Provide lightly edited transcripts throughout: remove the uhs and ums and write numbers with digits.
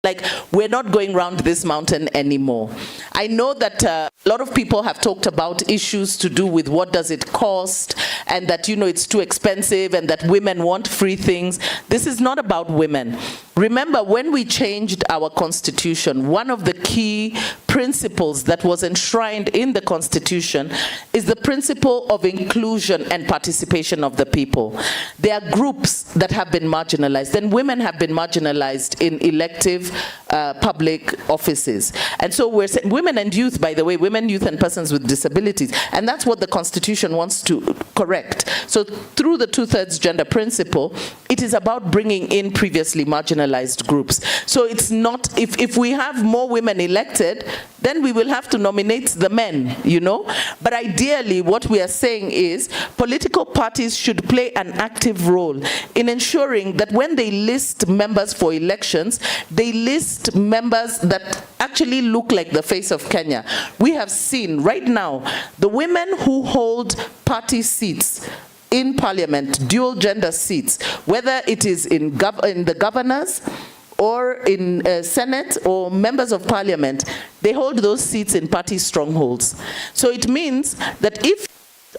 Like, we're not going round this mountain anymore. I know that a lot of people have talked about issues to do with what does it cost, and that, you know, it's too expensive, and that women want free things. This is not about women. Remember, when we changed our constitution, one of the key principles that was enshrined in the constitution is the principle of inclusion and participation of the people. There are groups that have been marginalized, and women have been marginalized in elective public offices. And so we're saying, women and youth, by the way, women, youth, and persons with disabilities, and that's what the Constitution wants to correct. So through the 2/3 gender principle, it is about bringing in previously marginalized groups. So it's not, if we have more women elected, then we will have to nominate the men, you know? But ideally, what we are saying is political parties should play an active role in ensuring that when they list members for elections, they list members that actually look like the face of Kenya. We have seen right now, the women who hold party seats in parliament, dual gender seats, whether it is in the governors, or in Senate or members of parliament, they hold those seats in party strongholds. So it means that if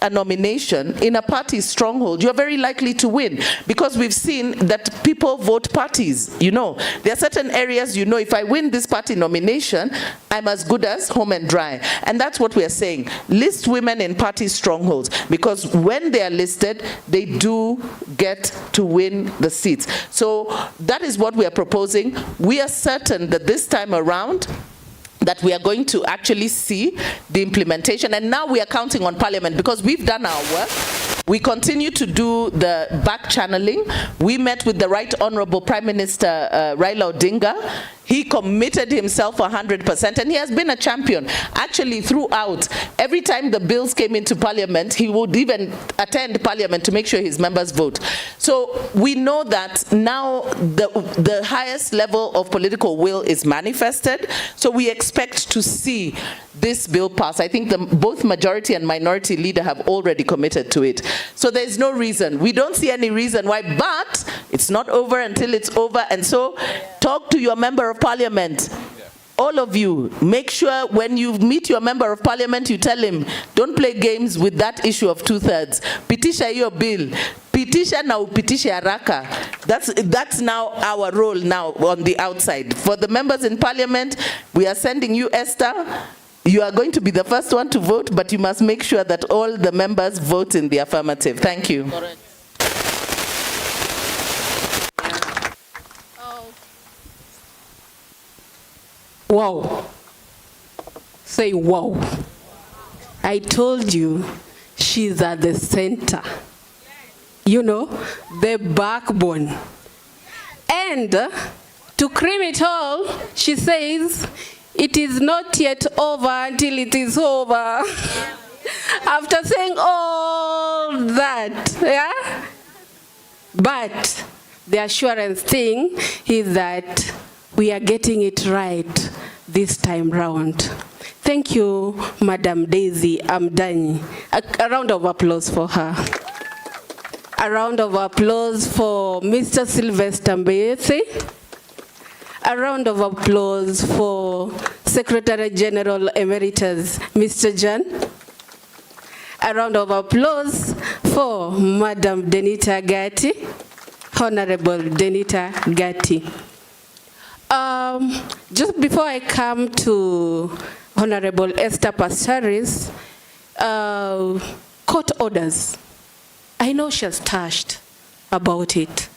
a nomination in a party stronghold, you're very likely to win, because we've seen that people vote parties, you know. There are certain areas, you know, if I win this party nomination, I'm as good as home and dry. And that's what we are saying. List women in party strongholds, because when they are listed, they do get to win the seats. So that is what we are proposing. We are certain that this time around, that we are going to actually see the implementation. And now we are counting on Parliament, because we've done our work. We continue to do the back channeling. We met with the Right Honorable Prime Minister Raila Odinga. He committed himself 100%, and he has been a champion. Actually, throughout, every time the bills came into Parliament, he would even attend Parliament to make sure his members vote. So we know that now the highest level of political will is manifested. So we expect to see this bill pass. I think both majority and minority leader have already committed to it. So there's no reason. We don't see any reason why, but it's not over until it's over. And so talk to your member of parliament. All of you, make sure when you meet your member of parliament, you tell him, don't play games with that issue of 2/3. Pitisha your bill. Pitisha na upitisha haraka. That's now our role now on the outside. For the members in parliament, we are sending you, Esther. You are going to be the first one to vote, but you must make sure that all the members vote in the affirmative. Thank you. Correct. Wow. Say wow. I told you she's at the center. You know, the backbone. And to cream it all, she says, it is not yet over until it is over. After saying all that, yeah? But the assurance thing is that we are getting it right this time round. Thank you, Madam Daisy Amdanyi. A round of applause for her. A round of applause for Mr. Sylvester Mbeyetsi. A round of applause for Secretary General Emeritus, Mr. Jan. A round of applause for Madam Denita Gatti, Honorable Denita Gatti. Just before I come to Honorable Esther Passaris, court orders. I know she has touched about it.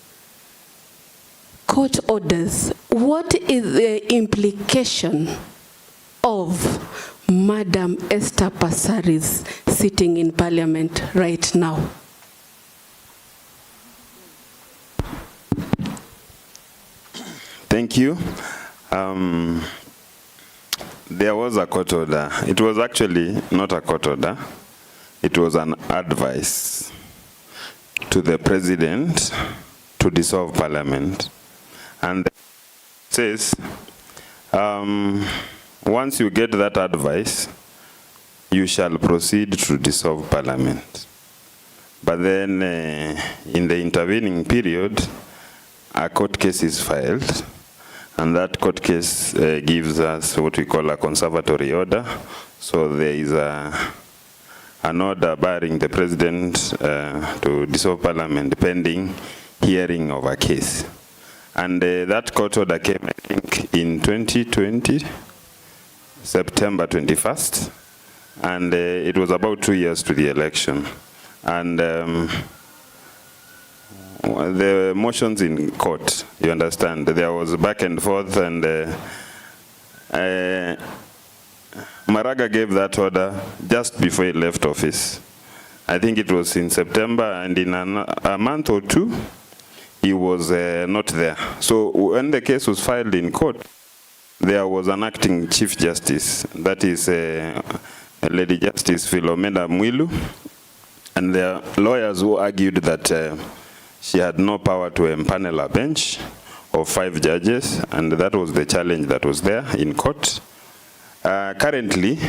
Court orders. What is the implication of Madam Esther Passaris sitting in Parliament right now? Thank you. There was a court order. It was actually not a court order. It was an advice to the president to dissolve Parliament. And it says, once you get that advice, you shall proceed to dissolve Parliament. But then in the intervening period, a court case is filed, And that court case gives us what we call a conservatory order. So there is an order barring the president to dissolve parliament pending hearing of a case. And that court order came, I think, in 2020, September 21st. And it was about 2 years to the election. And the motions in court, you understand, there was back and forth, and Maraga gave that order just before he left office. I think it was in September, and in a month or two, he was not there. So when the case was filed in court, there was an acting Chief Justice, that is Lady Justice Philomena Mwilu, and there are lawyers who argued that she had no power to empanel a bench of 5 judges, and that was the challenge that was there in court. Currently,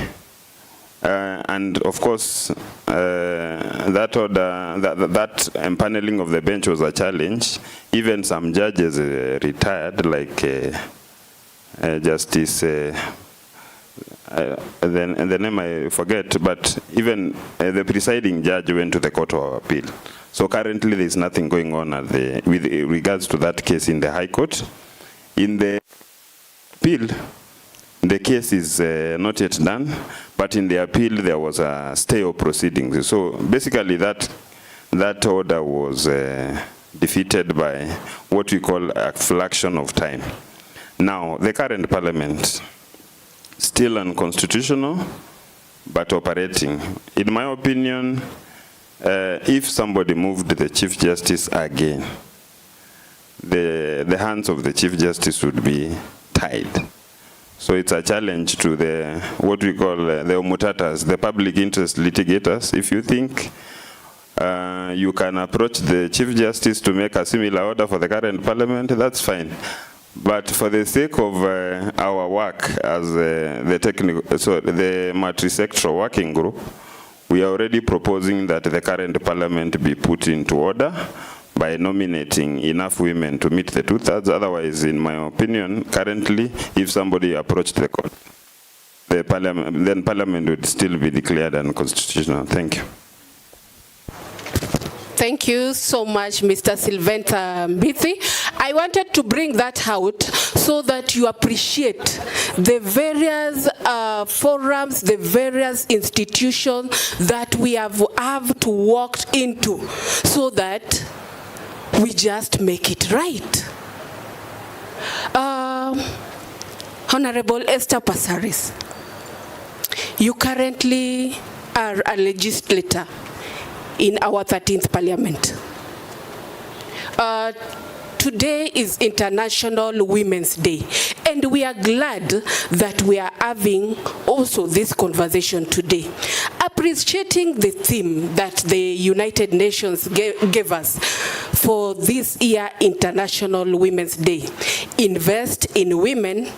and of course, that order, that empaneling of the bench was a challenge. Even some judges retired, like Justice, the name I forget, but even the presiding judge went to the Court of Appeal. So currently there is nothing going on at with regards to that case in the High Court. In the appeal, the case is not yet done, but in the appeal there was a stay of proceedings. So basically that order was defeated by what we call a fraction of time. Now, the current parliament, still unconstitutional, but operating. In my opinion, if somebody moved the Chief Justice again, the hands of the Chief Justice would be tied. So it's a challenge to the what we call the omutatas, the public interest litigators. If you think you can approach the Chief Justice to make a similar order for the current parliament, that's fine. But for the sake of our work as the multi-sectoral working group, we are already proposing that the current parliament be put into order by nominating enough women to meet the 2/3. Otherwise, in my opinion, currently, if somebody approached the court, then parliament would still be declared unconstitutional. Thank you. Thank you so much, Mr. Sylvester Mbithi. I wanted to bring that out so that you appreciate the various forums, the various institutions that we have to walk into so that we just make it right. Honorable Esther Passaris, you currently are a legislator in our 13th Parliament. Today is International Women's Day, and we are glad that we are having also this conversation today, appreciating the theme that the United Nations gave us for this year International Women's Day. Invest in women,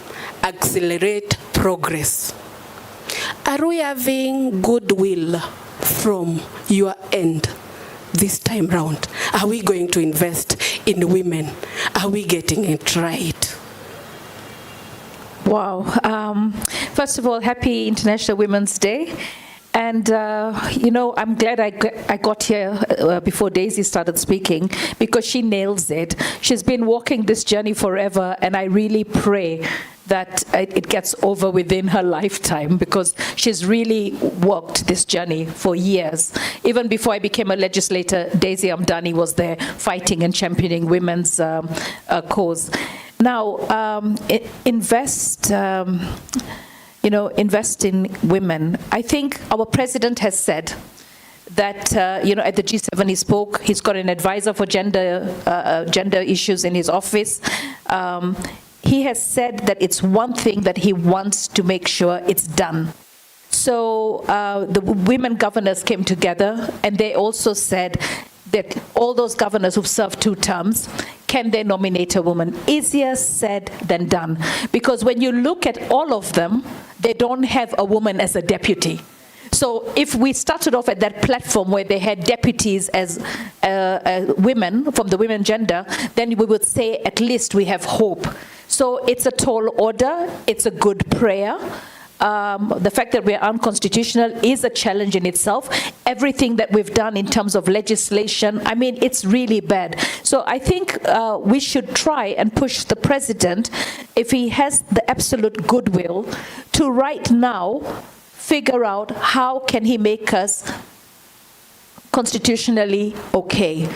accelerate progress. Are we having goodwill from your end this time round? Are we going to invest in women? Are we getting it right? Wow. First of all, happy International Women's Day. And, you know, I'm glad I got here before Daisy started speaking, because she nails it. She's been walking this journey forever, and I really pray that it gets over within her lifetime, because she's really walked this journey for years. Even before I became a legislator, Daisy Amdani was there fighting and championing women's cause. Now, invest in women. I think our president has said that, at the G7 he spoke, he's got an advisor for gender issues in his office. He has said that it's one thing that he wants to make sure it's done. So the women governors came together, and they also said that all those governors who've served 2 terms, can they nominate a woman? Easier said than done. Because when you look at all of them, they don't have a woman as a deputy. So if we started off at that platform where they had deputies as women, from the women gender, then we would say at least we have hope. So it's a tall order. It's a good prayer. The fact that we're unconstitutional is a challenge in itself. Everything that we've done in terms of legislation, I mean, it's really bad. So I think we should try and push the president, if he has the absolute goodwill, to right now figure out how can he make us constitutionally okay.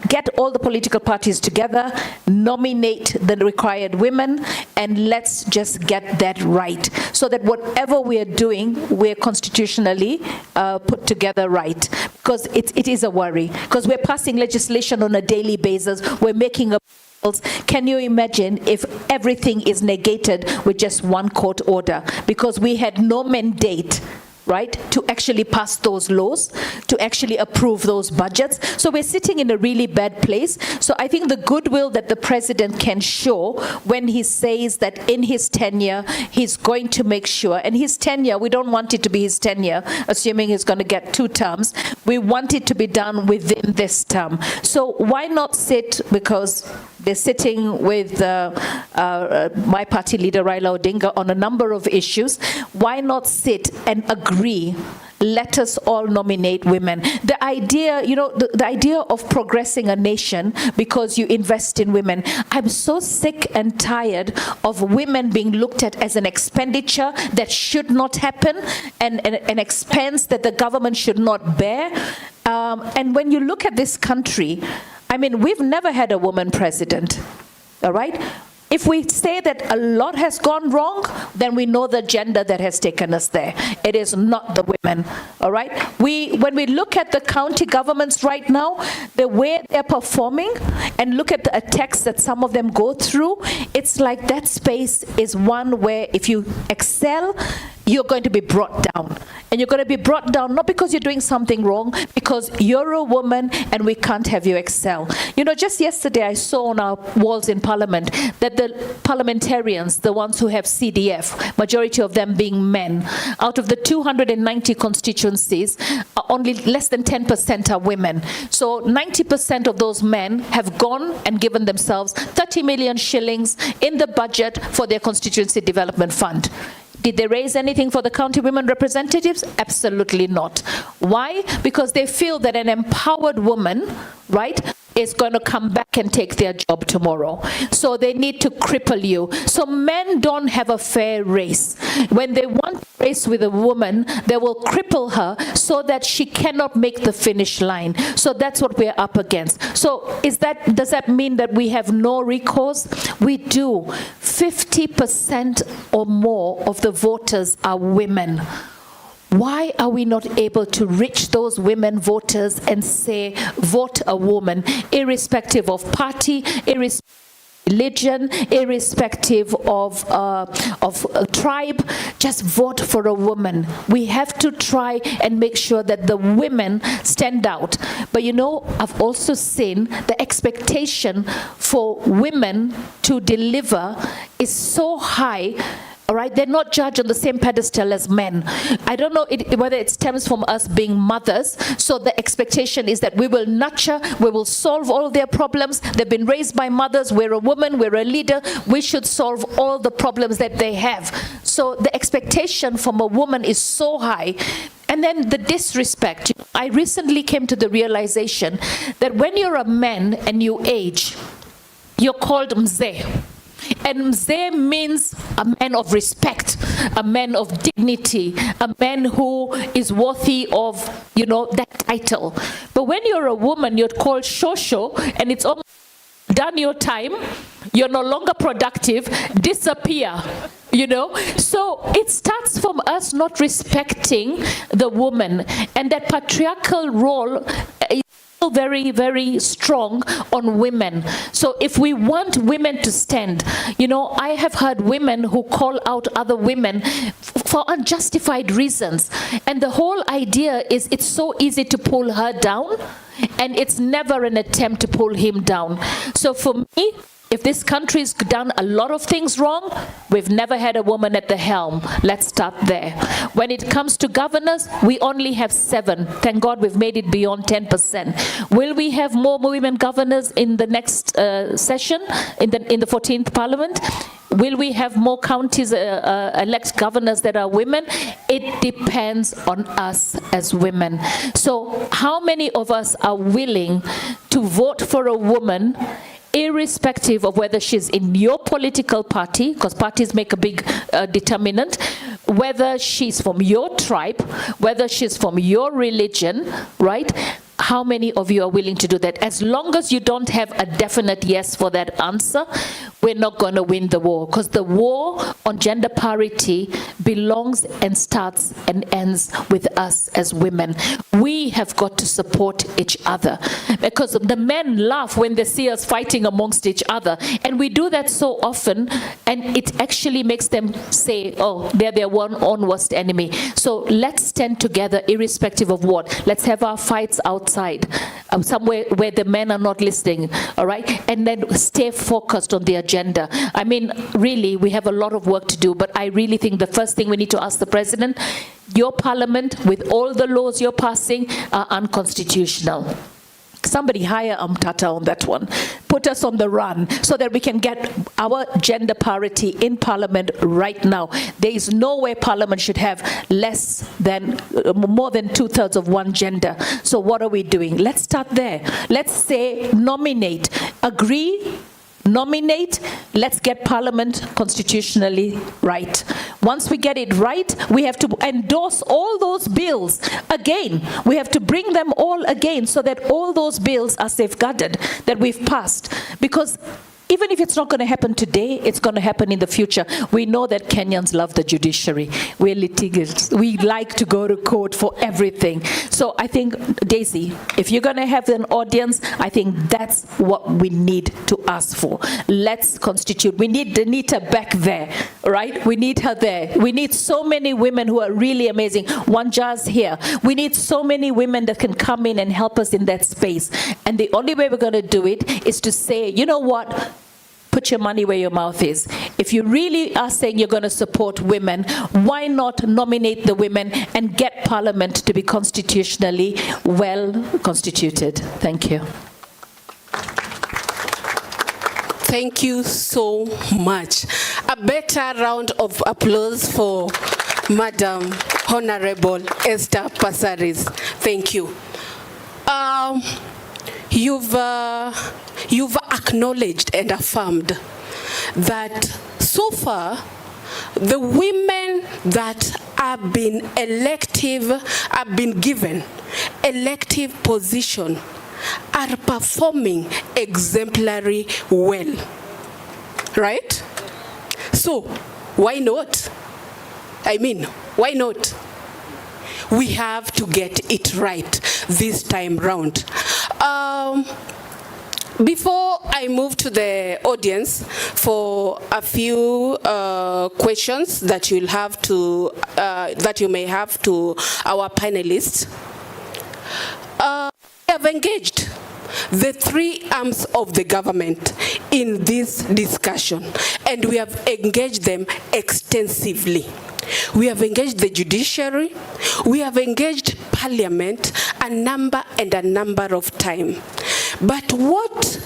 Get all the political parties together, nominate the required women, and let's just get that right, so that whatever we are doing, we're constitutionally put together right. Because it is a worry, because we're passing legislation on a daily basis, we're making appeals. Can you imagine if everything is negated with just one court order? Because we had no mandate, right, to actually pass those laws, to actually approve those budgets. So we're sitting in a really bad place. So I think the goodwill that the president can show when he says that in his tenure, he's going to make sure, and his tenure, we don't want it to be his tenure, assuming he's going to get 2 terms. We want it to be done within this term. So why not sit, because they're sitting with my party leader, Raila Odinga, on a number of issues. Why not sit and agree? Let us all nominate women. The idea, you know, the idea of progressing a nation because you invest in women. I'm so sick and tired of women being looked at as an expenditure that should not happen, and an expense that the government should not bear. And when you look at this country, I mean, we've never had a woman president, all right? If we say that a lot has gone wrong, then we know the gender that has taken us there. It is not the women, all right? When we look at the county governments right now, the way they're performing, and look at the attacks that some of them go through, it's like that space is one where if you excel, you're going to be brought down. And you're going to be brought down not because you're doing something wrong, because you're a woman and we can't have you excel. You know, just yesterday I saw on our walls in Parliament that the parliamentarians, the ones who have CDF, majority of them being men, out of the 290 constituencies, only less than 10% are women. So 90% of those men have gone and given themselves 30 million shillings in the budget for their constituency development fund. Did they raise anything for the county women representatives? Absolutely not. Why? Because they feel that an empowered woman, right, is going to come back and take their job tomorrow. So they need to cripple you. So men don't have a fair race. When they want to race with a woman, they will cripple her so that she cannot make the finish line. So that's what we're up against. So does that mean that we have no recourse? We do. 50% or more of the voters are women. Why are we not able to reach those women voters and say, vote a woman, irrespective of party, irrespective of religion, irrespective of tribe, just vote for a woman. We have to try and make sure that the women stand out. But you know, I've also seen the expectation for women to deliver is so high. All right, they're not judged on the same pedestal as men. I don't know whether it stems from us being mothers. So the expectation is that we will nurture, we will solve all their problems. They've been raised by mothers. We're a woman, we're a leader. We should solve all the problems that they have. So the expectation from a woman is so high. And then the disrespect. I recently came to the realization that when you're a man and you age, you're called mzee. And mzee means a man of respect, a man of dignity, a man who is worthy of, you know, that title. But when you're a woman, you're called shosho, and it's almost done your time, you're no longer productive, disappear, you know. So it starts from us not respecting the woman, and that patriarchal role is very, very strong on women. So if we want women to stand, you know, I have heard women who call out other women for unjustified reasons. And the whole idea is it's so easy to pull her down, and it's never an attempt to pull him down. So for me, If this country's done a lot of things wrong, we've never had a woman at the helm. Let's start there. When it comes to governors, we only have 7. Thank God we've made it beyond 10%. Will we have more women governors in the next session, in the 14th Parliament? Will we have more counties elect governors that are women? It depends on us as women. So how many of us are willing to vote for a woman irrespective of whether she's in your political party, because parties make a big determinant, whether she's from your tribe, whether she's from your religion, right? How many of you are willing to do that? As long as you don't have a definite yes for that answer, we're not going to win the war, because the war on gender parity belongs and starts and ends with us as women. We have got to support each other, because the men laugh when they see us fighting amongst each other, and we do that so often, and it actually makes them say, oh, they're their own worst enemy. So let's stand together irrespective of what. Let's have our fights outside, somewhere where the men are not listening, all right? And then stay focused on the agenda. I mean, really, we have a lot of work to do, but I really think the first thing we need to ask the president, your parliament, with all the laws you're passing, are unconstitutional. Somebody hire Amtata on that one. Put us on the run so that we can get our gender parity in Parliament right now. There is no way Parliament should have more than 2/3 of one gender. So what are we doing? Let's start there. Let's say nominate, agree, nominate, let's get Parliament constitutionally right. Once we get it right, we have to endorse all those bills again. We have to bring them all again so that all those bills are safeguarded, that we've passed. Because even if it's not going to happen today, it's going to happen in the future. We know that Kenyans love the judiciary. We're litigators. We like to go to court for everything. So I think, Daisy, if you're going to have an audience, I think that's what we need to ask for. Let's constitute. We need Danita back there, right? We need her there. We need so many women who are really amazing. Wanja's here. We need so many women that can come in and help us in that space. And the only way we're going to do it is to say, you know what? Put your money where your mouth is. If you really are saying you're going to support women, why not nominate the women and get Parliament to be constitutionally well constituted? Thank you. Thank you so much. A better round of applause for Madam Honorable Esther Passaris. Thank you. You've acknowledged and affirmed that so far the women that have been given elective position are performing exemplary well, right? So why not? I mean, why not? We have to get it right this time round. Before I move to the audience for a few questions that you'll have to that you may have to our panelists, we have engaged the 3 arms of the government in this discussion, and we have engaged them extensively. We have engaged the judiciary, we have engaged Parliament a number of times. But what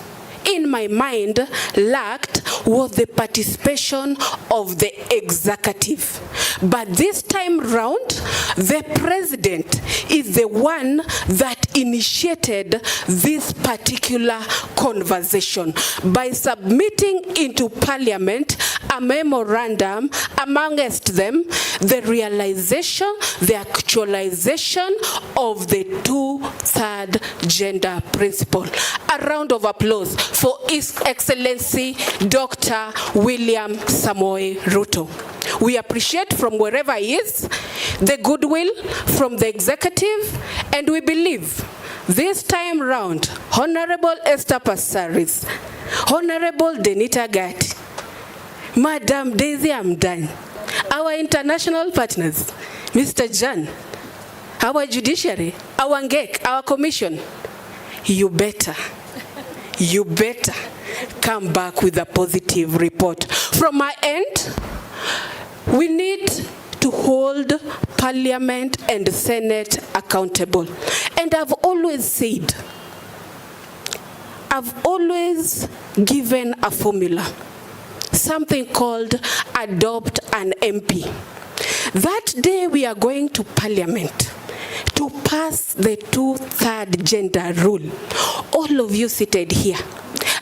in my mind lacked was the participation of the executive. But this time round, the president is the one that initiated this particular conversation by submitting into Parliament a memorandum, amongst them the realization, the actualization of the 2/3 gender principle. A round of applause for His Excellency Dr. William Samoei Ruto. We appreciate from wherever he is the goodwill from the executive, and we believe this time round, Honorable Esther Passaris, Honorable Danita Gatti, Madam Daisy Amdani, our international partners, Mr. Jan, our judiciary, our NGEC, our commission, you better come back with a positive report. From my end, we need to hold Parliament and Senate accountable. And I've always said, I've always given a formula, something called adopt an MP. That day we are going to Parliament to pass the 2/3 gender rule. All of you seated here,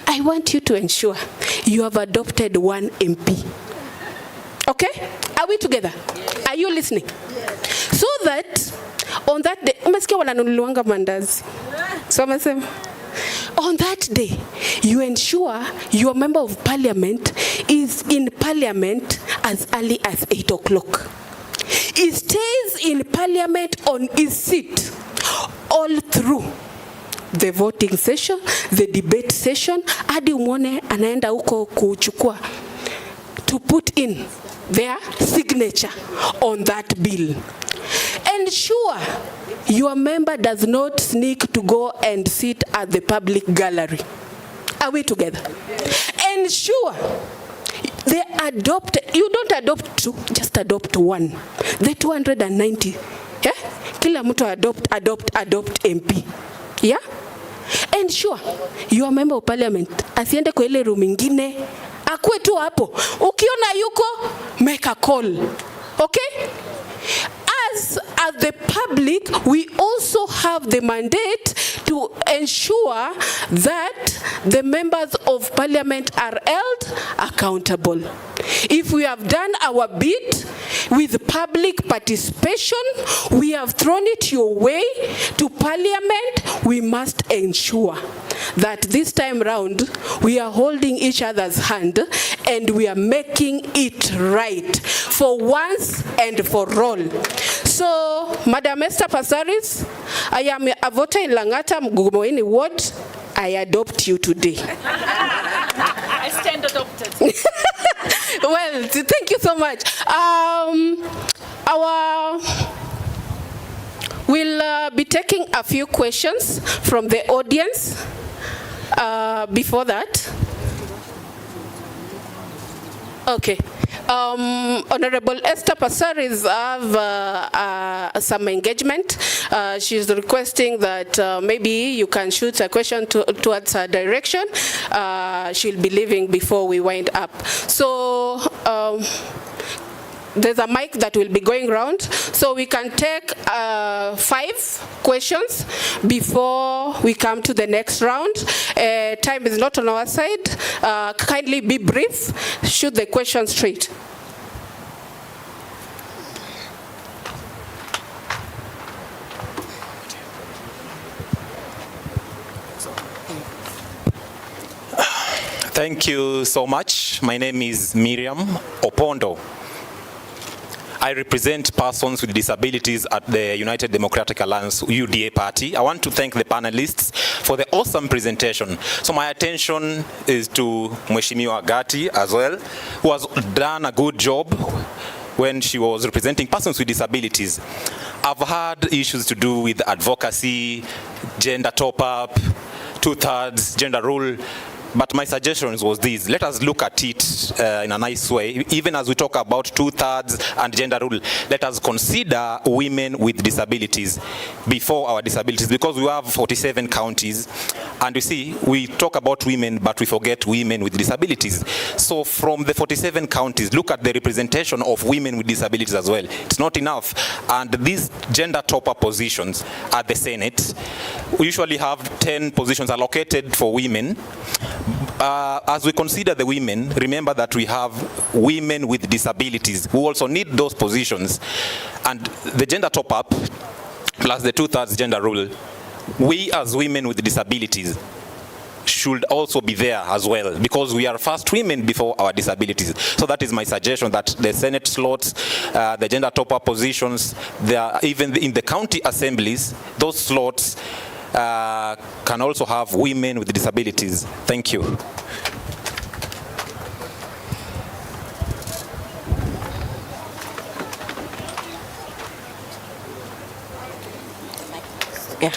I want you to ensure you have adopted one MP. Okay? Are we together? Yes. Are you listening? Yes. So that on that day, umesikia wananunuliwanga mandazi. So amesema, on that day, you ensure your member of Parliament is in Parliament as early as 8 o'clock. He stays in Parliament on his seat all through the voting session, the debate session, hadi umwone anaenda huko kuchukua to put in their signature on that bill. Ensure your member does not sneak to go and sit at the public gallery. Are we together? Ensure they adopt, you don't adopt two, just adopt one. The 290. Yeah? Kila mtu adopt MP. Yeah? Ensure your member of Parliament asiende kwa ile room ingine, akue tu hapo. Ukiona yuko, make a call. Okay? As the public, we also have the mandate to ensure that the members of Parliament are held accountable. If we have done our bit with public participation, we have thrown it your way to Parliament, we must ensure that this time round we are holding each other's hand and we are making it right for once and for all. So, Madam Esther Passaris, I am a voter in Langata Mgumoini Ward. I adopt you today. I stand adopted. Well, thank you so much. We'll be taking a few questions from the audience. Before that, okay. Honorable Esther Passaris have some engagement. She's requesting that maybe you can shoot a question towards her direction. She'll be leaving before we wind up. So there's a mic that will be going around, so we can take 5 questions before we come to the next round. Time is not on our side. Kindly be brief. Shoot the question straight. Thank you so much. My name is Miriam Opondo. I represent persons with disabilities at the United Democratic Alliance UDA party. I want to thank the panelists for the awesome presentation. So my attention is to Mheshimiwa Gati as well, who has done a good job when she was representing persons with disabilities. I've had issues to do with advocacy, gender top-up, 2/3 gender rule. But my suggestions was this: let us look at it in a nice way. Even as we talk about 2/3 and gender rule, let us consider women with disabilities before our disabilities, because we have 47 counties, and you see, we talk about women, but we forget women with disabilities. So from the 47 counties, look at the representation of women with disabilities as well. It's not enough. And these gender top-up positions at the Senate, we usually have 10 positions allocated for women. As we consider the women, remember that we have women with disabilities who also need those positions. And the gender top-up plus the 2/3 gender rule, we as women with disabilities should also be there as well, because we are first women before our disabilities. So that is my suggestion, that the Senate slots, the gender top-up positions, even in the county assemblies, those slots can also have women with disabilities. Thank you. Yeah.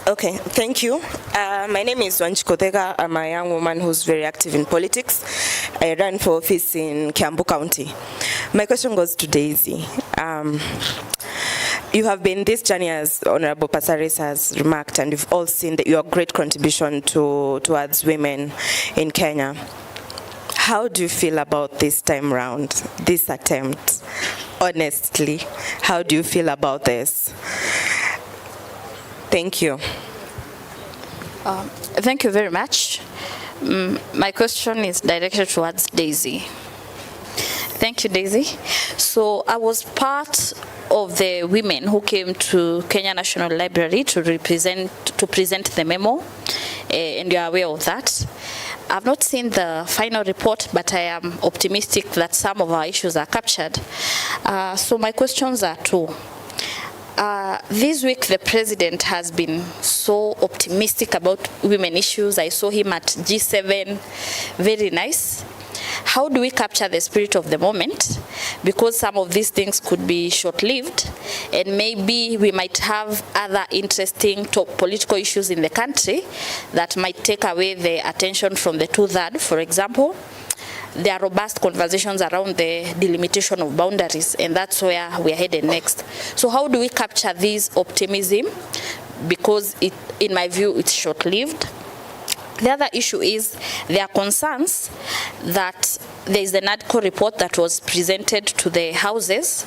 Okay, thank you. My name is Wanjiku Thega. I'm a young woman who's very active in politics. I run for office in Kiambu County. My question goes to Daisy. You have been this journey, as Honorable Passaris has remarked, and you've all seen your great contribution towards women in Kenya. How do you feel about this time round, this attempt? Honestly, how do you feel about this? Thank you. Thank you very much. My question is directed towards Daisy. Thank you, Daisy. So I was part of the women who came to Kenya National Library to present the memo, and you are aware of that. I've not seen the final report, but I am optimistic that some of our issues are captured. So my questions are two. This week, the president has been so optimistic about women issues. I saw him at G7, very nice. How do we capture the spirit of the moment? Because some of these things could be short-lived, and maybe we might have other interesting political issues in the country that might take away the attention from the 2/3, for example. There are robust conversations around the delimitation of boundaries, and that's where we are headed next. So how do we capture this optimism? Because in my view, it's short-lived. The other issue is there are concerns that there is the NADCO report that was presented to the houses,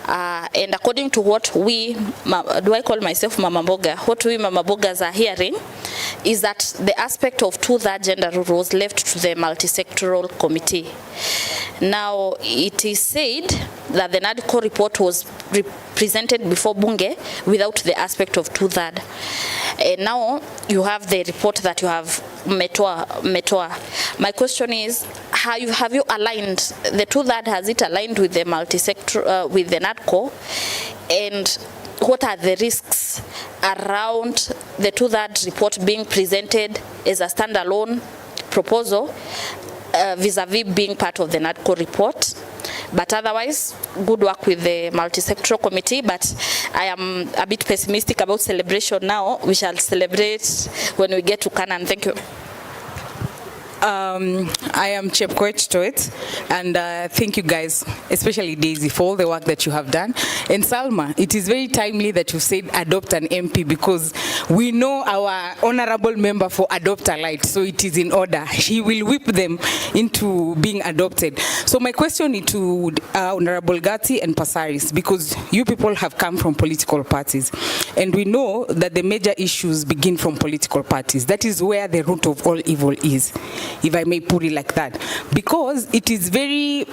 and according to what we, do I call myself Mama Mboga, what we Mama Mbogas are hearing is that the aspect of 2/3 gender rule was left to the multi-sectoral committee. Now, it is said that the NADCO report was presented before Bunge without the aspect of 2/3. And now you have the report that you have Metoa. My question is, have you aligned the 2/3? Has it aligned with the multi-sector, with the NADCO? And what are the risks around the 2/3 report being presented as a standalone proposal vis-a-vis being part of the NADCO report? But otherwise, good work with the multi-sectoral committee, but I am a bit pessimistic about celebration now. We shall celebrate when we get to Canaan. Thank you. I am Chepkoech Toet, and thank you guys, especially Daisy, for all the work that you have done. And Salma, it is very timely that you said adopt an MP, because we know our honorable member for Adopt a Light, so it is in order. He will whip them into being adopted. So my question is to Honorable Gati and Passaris, because you people have come from political parties, and we know that the major issues begin from political parties. That is where the root of all evil is, if I may put it like that. Because it is very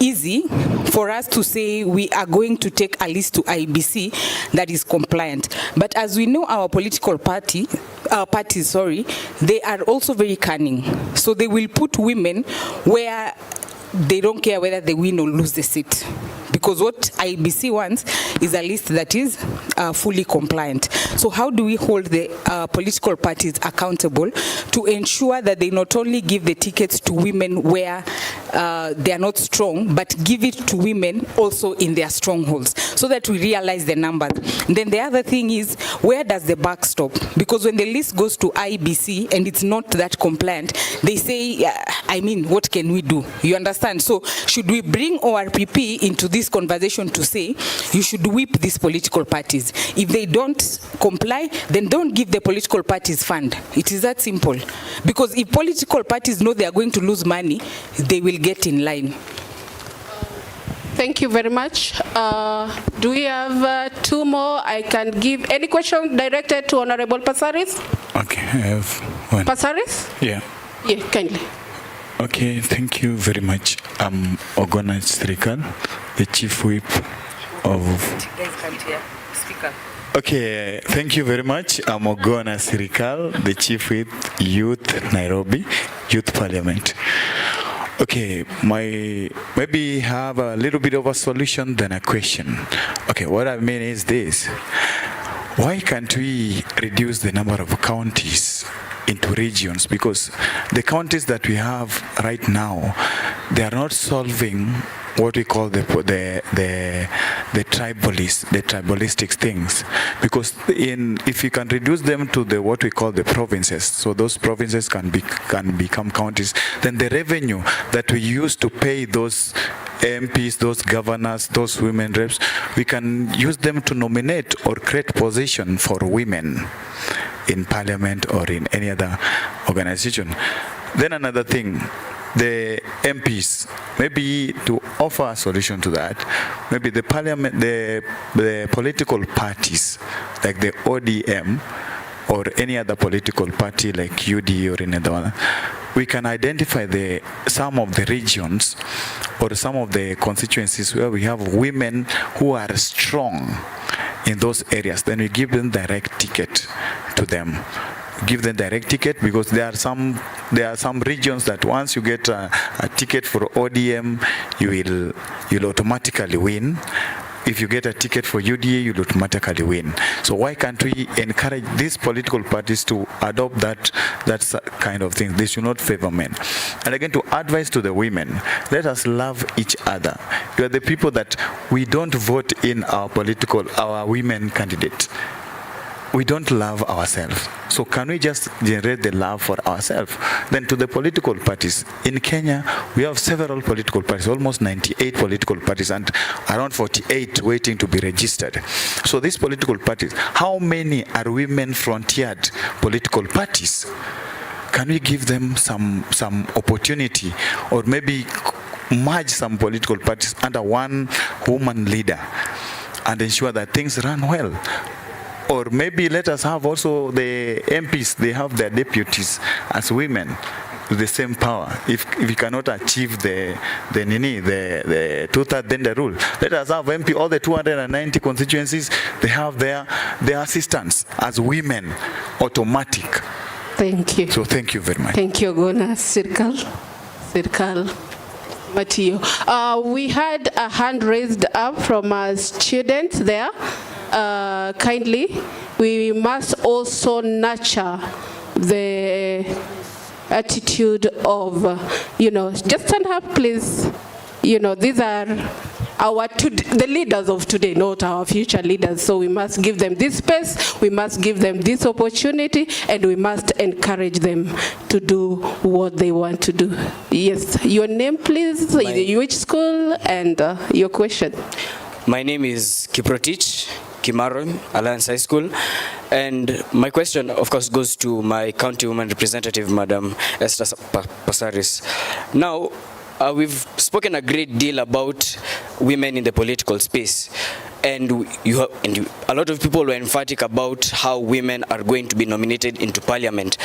easy for us to say we are going to take a list to IBC that is compliant. But as we know, our political parties, they are also very cunning. So they will put women where they don't care whether they win or lose the seat. Because what IBC wants is a list that is fully compliant. So how do we hold the political parties accountable to ensure that they not only give the tickets to women where they are not strong, but give it to women also in their strongholds, so that we realize the numbers? And then the other thing is, where does the buck stop? Because when the list goes to IBC and it's not that compliant, they say, I mean, what can we do? You understand? So should we bring ORPP into this conversation to say, you should whip these political parties? If they don't comply, then don't give the political parties fund. It is that simple. Because if political parties know they are going to lose money, they will get in line. Thank you very much. Do we have two more? I can give any question directed to Honorable Passaris? Okay, I have one. Passaris? Yeah. Yeah, kindly. Okay, thank you very much. I'm Ogona Sirikal, the Chief Whip of... Okay, thank you very much. I'm Ogona Sirikal, the Chief Whip, Youth Nairobi, Youth Parliament. Okay, maybe have a little bit of a solution than a question. Okay, what I mean is this. Why can't we reduce the number of counties into regions? Because the counties that we have right now, they are not solving what we call the tribalistic things, because if you can reduce them to what we call the provinces, so those provinces can become counties, then the revenue that we use to pay those MPs, those governors, those women reps, we can use them to nominate or create position for women in parliament or in any other organization. Then another thing, the MPs, maybe to offer a solution to that, maybe the parliament, the political parties like the ODM or any other political party like UD or any other one, we can identify some of the regions or some of the constituencies where we have women who are strong in those areas. Then we give them direct ticket to them. Give them direct ticket, because there are some regions that once you get a ticket for ODM, you'll automatically win. If you get a ticket for UDA, you'll automatically win. So why can't we encourage these political parties to adopt that kind of thing? They should not favor men. And again, to advise to the women, let us love each other. You are the people that we don't vote in our women candidate. We don't love ourselves. So can we just generate the love for ourselves? Then to the political parties. In Kenya, we have several political parties, almost 98 political parties, and around 48 waiting to be registered. So these political parties, how many are women-frontiered political parties? Can we give them some opportunity, or maybe merge some political parties under one woman leader and ensure that things run well? Or maybe let us have also the MPs, they have their deputies as women with the same power. If we cannot achieve the two-thirds, then the rule. Let us have MP, all the 290 constituencies, they have their assistants as women, automatic. Thank you. So thank you very much. Thank you, Gona. Sirkal Matio. We had a hand raised up from a student there. Kindly, we must also nurture the attitude of, just stand up, please. These are the leaders of today, not our future leaders. So we must give them this space, we must give them this opportunity, and we must encourage them to do what they want to do. Yes, your name, please, which school, and your question. My name is Kiprotich Kimaron, Alliance High School, and my question, of course, goes to my county woman representative, Madam Esther Passaris. Now, we've spoken a great deal about women in the political space, and a lot of people were emphatic about how women are going to be nominated into parliament.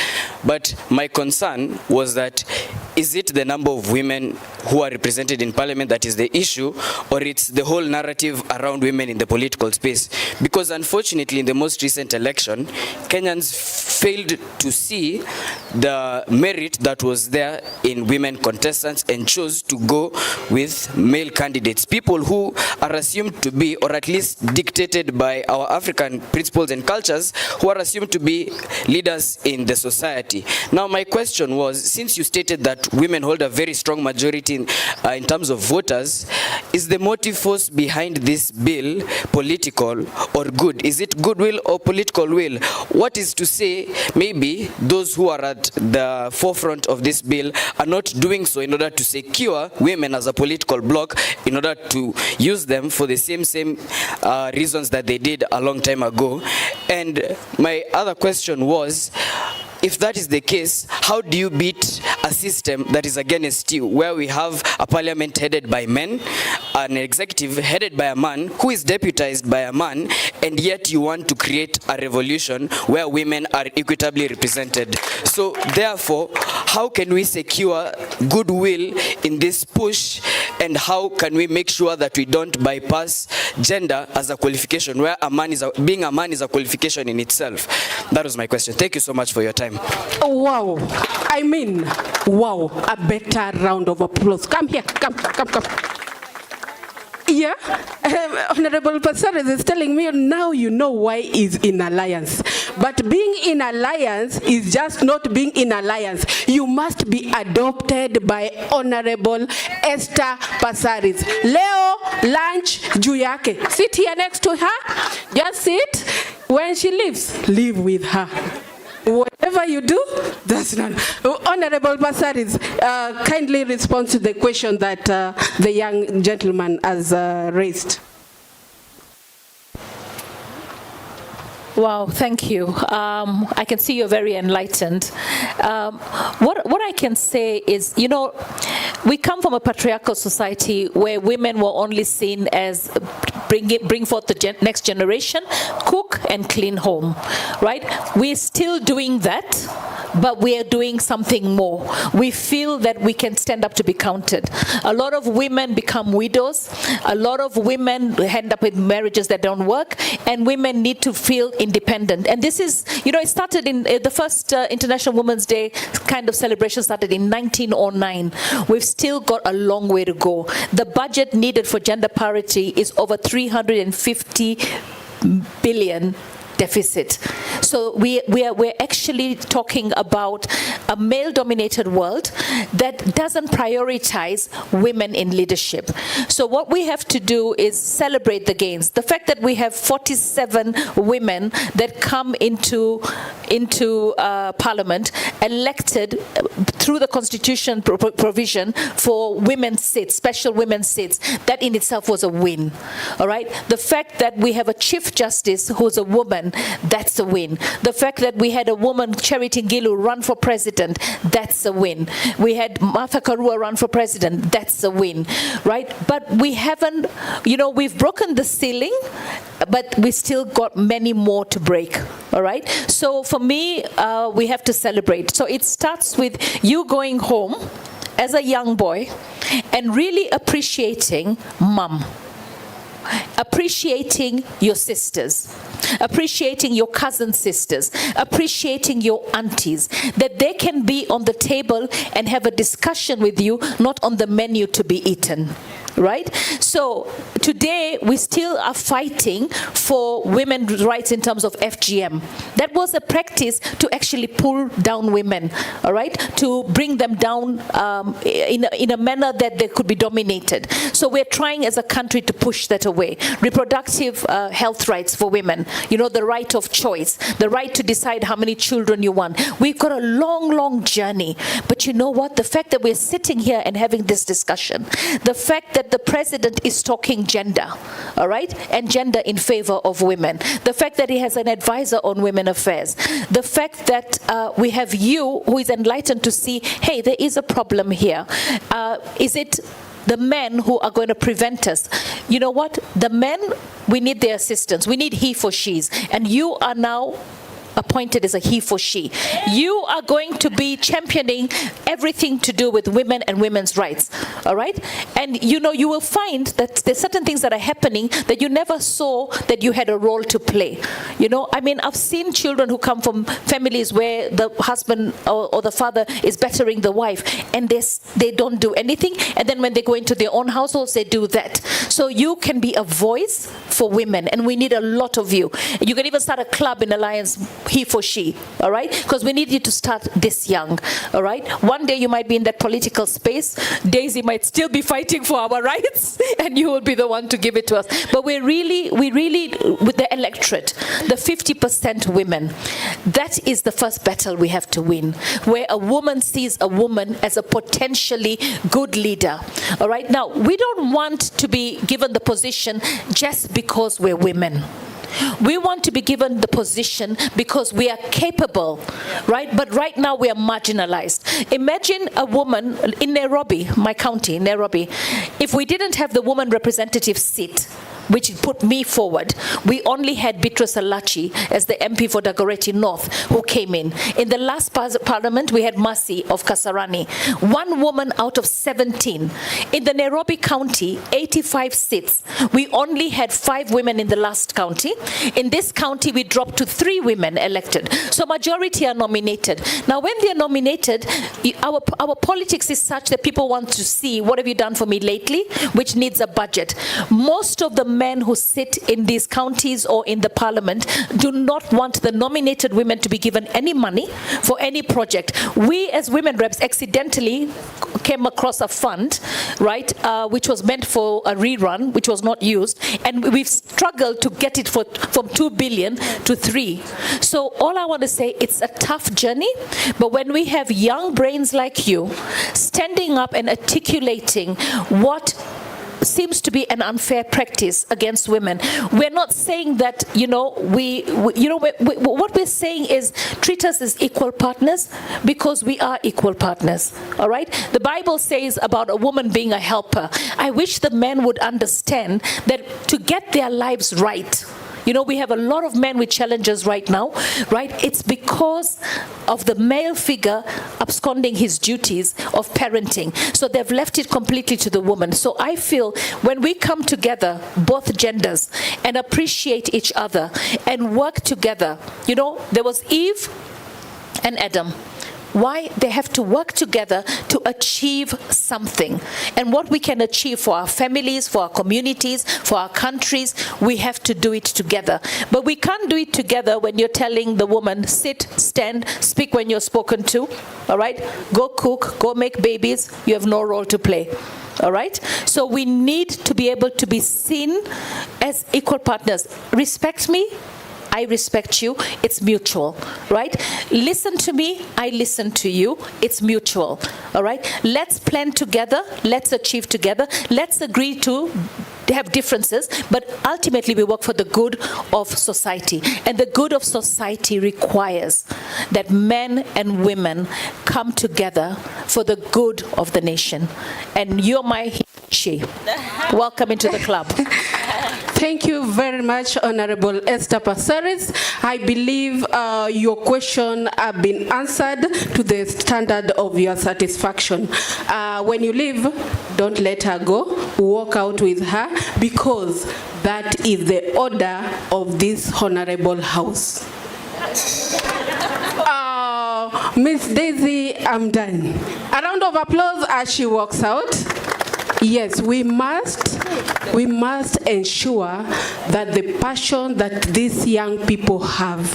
But my concern was that, is it the number of women who are represented in parliament that is the issue, or it's the whole narrative around women in the political space? Because unfortunately, in the most recent election, Kenyans failed to see the merit that was there in women contestants and chose to go with male candidates, people who are assumed to be, or at least dictated by our African principles and cultures, who are assumed to be leaders in the society. Now, my question was, since you stated that women hold a very strong majority in terms of voters, is the motive force behind this bill political or good? Is it goodwill or political will? What is to say, maybe those who are at the forefront of this bill are not doing so in order to secure women as a political bloc, in order to use them for the same reasons that they did a long time ago? And my other question was, if that is the case, how do you beat a system that is against you, where we have a parliament headed by men, an executive headed by a man, who is deputized by a man, and yet you want to create a revolution where women are equitably represented? So therefore, how can we secure goodwill in this push, and how can we make sure that we don't bypass gender as a qualification, where being a man is a qualification in itself? That was my question. Thank you so much for your time. Wow. I mean, wow. A better round of applause. Come here. Come. Yeah. Honorable Passaris is telling me now you know why he's in alliance. But being in alliance is just not being in alliance. You must be adopted by Honorable Esther Passaris. Leo, lunch, juu yake. Sit here next to her. Just sit. When she leaves, live with her. Whatever you do, that's not. Honorable Passaris, kindly respond to the question that the young gentleman has raised. Wow, thank you. I can see you're very enlightened. What I can say is, you know, we come from a patriarchal society where women were only seen as bring forth the next generation, cook and clean home, right? We're still doing that, but we are doing something more. We feel that we can stand up to be counted. A lot of women become widows. A lot of women end up with marriages that don't work, and women need to feel independent. And this is, you know, it started in the first International Women's Day kind of celebration started in 1909. We've still got a long way to go. The budget needed for gender parity is over 350 billion deficit. So we're actually talking about a male-dominated world that doesn't prioritize women in leadership. So what we have to do is celebrate the gains. The fact that we have 47 women that come into Parliament elected through the Constitution provision for women's seats, special women's seats, that in itself was a win. All right. The fact that we have a Chief Justice who's a woman, that's a win. The fact that we had a woman, Charity Ngilu, run for president, that's a win. We had Martha Karua run for president, that's a win, right? But we haven't, you know, we've broken the ceiling, but we still got many more to break, all right? So for me, we have to celebrate. So it starts with you going home as a young boy and really appreciating mom. Appreciating your sisters, appreciating your cousin sisters, appreciating your aunties, that they can be on the table and have a discussion with you, not on the menu to be eaten. Right? So today we still are fighting for women's rights in terms of FGM. That was a practice to actually pull down women, all right? To bring them down in a manner that they could be dominated. So we're trying as a country to push that away. Reproductive health rights for women, you know, the right of choice, the right to decide how many children you want. We've got a long, long journey. But you know what? The fact that we're sitting here and having this discussion, the fact that the president is talking gender, all right, and gender in favor of women, the fact that he has an advisor on women affairs, the fact that we have you who is enlightened to see, hey, there is a problem here. Is it the men who are going to prevent us? You know what? The men, we need their assistance. We need he for she's. And you are now appointed as a he for she. You are going to be championing everything to do with women and women's rights, all right? And you know, you will find that there's certain things that are happening that you never saw that you had a role to play. You know, I mean, I've seen children who come from families where the husband or the father is bettering the wife, and they don't do anything, and then when they go into their own households, they do that. So you can be a voice for women, and we need a lot of you. You can even start a club in Alliance He for She, all right? Because we need you to start this young, all right? One day you might be in that political space. Daisy might still be fighting for our rights, and you will be the one to give it to us. But we really, with the electorate, the 50% women, that is the first battle we have to win, where a woman sees a woman as a potentially good leader, all right? Now, we don't want to be given the position just because we're women. We want to be given the position because we are capable, right? But right now we are marginalized. Imagine a woman in Nairobi, my county, Nairobi. If we didn't have the woman representative seat, which put me forward, we only had Beatrice Alachi as the MP for Dagoretti North who came in. In the last parliament, we had Mercy of Kasarani. One woman out of 17. In the Nairobi County, 85 seats. We only had 5 women in the last county. In this county, we dropped to 3 women elected. So majority are nominated. Now, when they're nominated, Our politics is such that people want to see, what have you done for me lately, which needs a budget. Most of the men who sit in these counties or in the parliament do not want the nominated women to be given any money for any project. We as women reps accidentally came across a fund, right, which was meant for a rerun, which was not used, and we've struggled to get it from 2 billion to 3. So all I want to say, it's a tough journey, but when we have young brains like you standing up and articulating what seems to be an unfair practice against women. We're not saying that, what we're saying is treat us as equal partners, because we are equal partners, all right? The Bible says about a woman being a helper. I wish the men would understand that to get their lives right, we have a lot of men with challenges right now, right? It's because of the male figure absconding his duties of parenting. So they've left it completely to the woman. So I feel when we come together, both genders, and appreciate each other and work together, there was Eve and Adam. Why? They have to work together to achieve something. And what we can achieve for our families, for our communities, for our countries, we have to do it together. But we can't do it together when you're telling the woman, sit, stand, speak when you're spoken to, all right? Go cook, go make babies, you have no role to play. All right? So we need to be able to be seen as equal partners. Respect me, I respect you, it's mutual, right? Listen to me, I listen to you, it's mutual, all right? Let's plan together, let's achieve together, let's agree to have differences, but ultimately we work for the good of society. And the good of society requires that men and women come together for the good of the nation. And you're my she. Welcome into the club. Thank you very much, Honorable Esther Passaris. I believe your question have been answered to the standard of your satisfaction. When you leave, don't let her go. Walk out with her, because that is the order of this honorable house. Miss Daisy, I'm done. A round of applause as she walks out. Yes, we must ensure that the passion that these young people have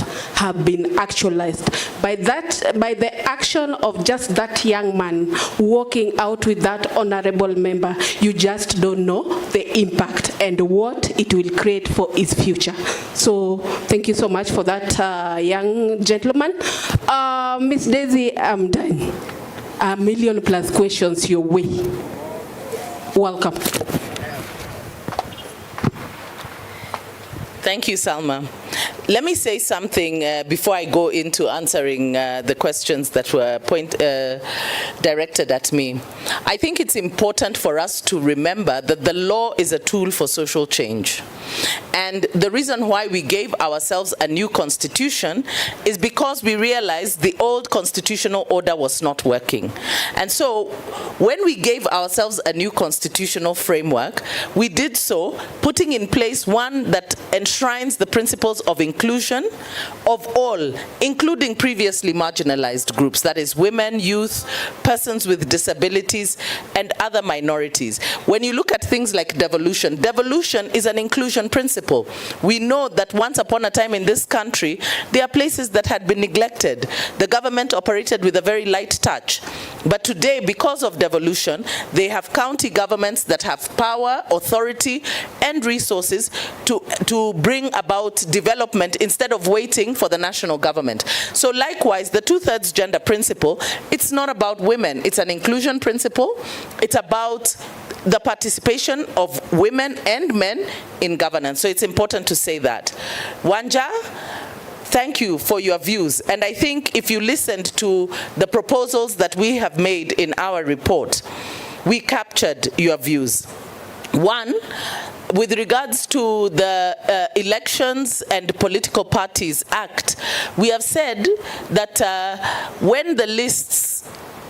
been actualized. By the action of just that young man walking out with that honorable member, you just don't know the impact and what it will create for his future. So thank you so much for that, young gentleman. Miss Daisy, I'm done. 1 million+ questions your way. Welcome. Thank you, Salma. Let me say something before I go into answering the questions that were directed at me. I think it's important for us to remember that the law is a tool for social change. And the reason why we gave ourselves a new constitution is because we realized the old constitutional order was not working. And so when we gave ourselves a new constitutional framework, we did so putting in place one that enshrines the principles of inclusion of all, including previously marginalized groups, that is women, youth, persons with disabilities, and other minorities. When you look at things like devolution, devolution is an inclusion principle. We know that once upon a time in this country, there are places that had been neglected. The government operated with a very light touch. But today, because of devolution, they have county governments that have power, authority, and resources to bring about development instead of waiting for the national government. So likewise, the 2/3 gender principle, it's not about women. It's an inclusion principle. It's about the participation of women and men in governance. So it's important to say that. Wanja, thank you for your views. And I think if you listened to the proposals that we have made in our report, we captured your views. One, with regards to the Elections and Political Parties Act, we have said that when the lists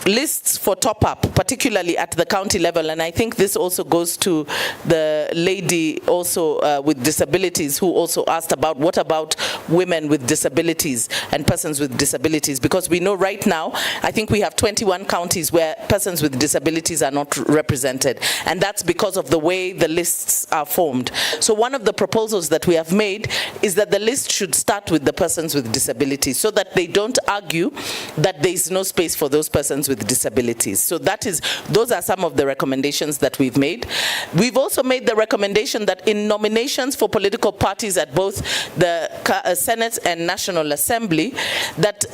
lists for top-up, particularly at the county level, and I think this also goes to the lady also with disabilities who also asked about what about women with disabilities and persons with disabilities, because we know right now, I think we have 21 counties where persons with disabilities are not represented, and that's because of the way the lists are formed. So one of the proposals that we have made is that the list should start with the persons with disabilities so that they don't argue that there is no space for those persons with disabilities. So those are some of the recommendations that we've made. We've also made the recommendation that in nominations for political parties at both the Senate and National Assembly, that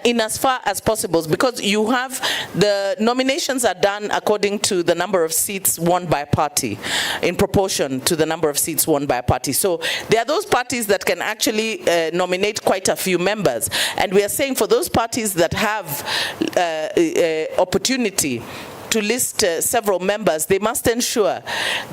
in as far as possible, because you have the nominations are done according to the number of seats won by a party, in proportion to the number of seats won by a party. So there are those parties that can actually nominate quite a few members, and we are saying for those parties that have opportunity to list several members, they must ensure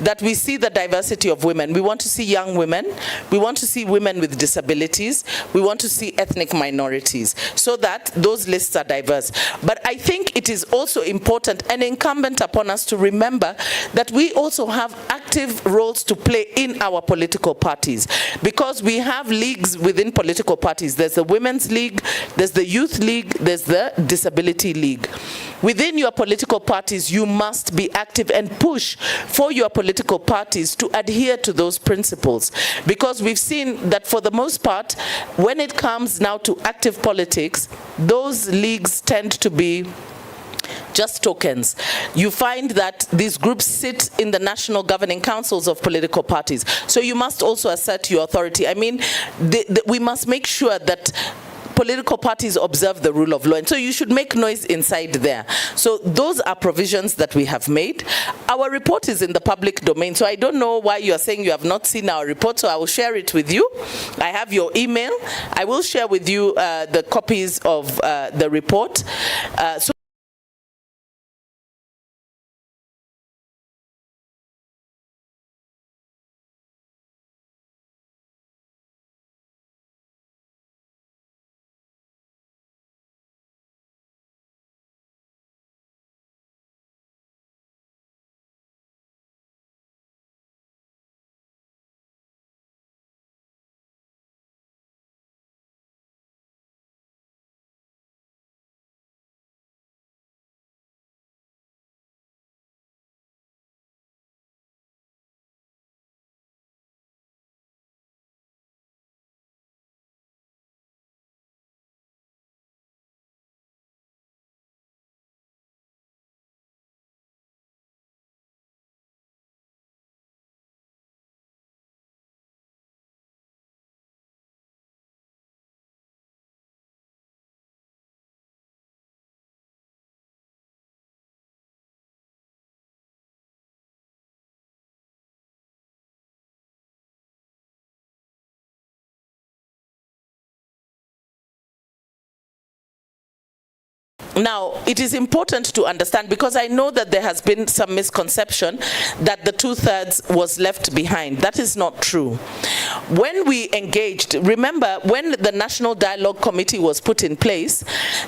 that we see the diversity of women. We want to see young women, we want to see women with disabilities, we want to see ethnic minorities, so that those lists are diverse. But I think it is also important and incumbent upon us to remember that we also have active roles to play in our political parties, because we have leagues within political parties. There's the Women's League, there's the Youth League, there's the Disability League. Within your political parties, you must be active and push for your political parties to adhere to those principles, because we've seen that for the most part, when it comes now to active politics, those leagues tend to be just tokens. You find that these groups sit in the national governing councils of political parties. So you must also assert your authority. I mean, we must make sure that political parties observe the rule of law, and so you should make noise inside there. So those are provisions that we have made. Our report is in the public domain, so I don't know why you are saying you have not seen our report, so I will share it with you. I have your email. I will share with you the copies of the report. Now, it is important to understand, because I know that there has been some misconception that the 2/3 was left behind. That is not true. When we engaged, remember when the National Dialogue Committee was put in place,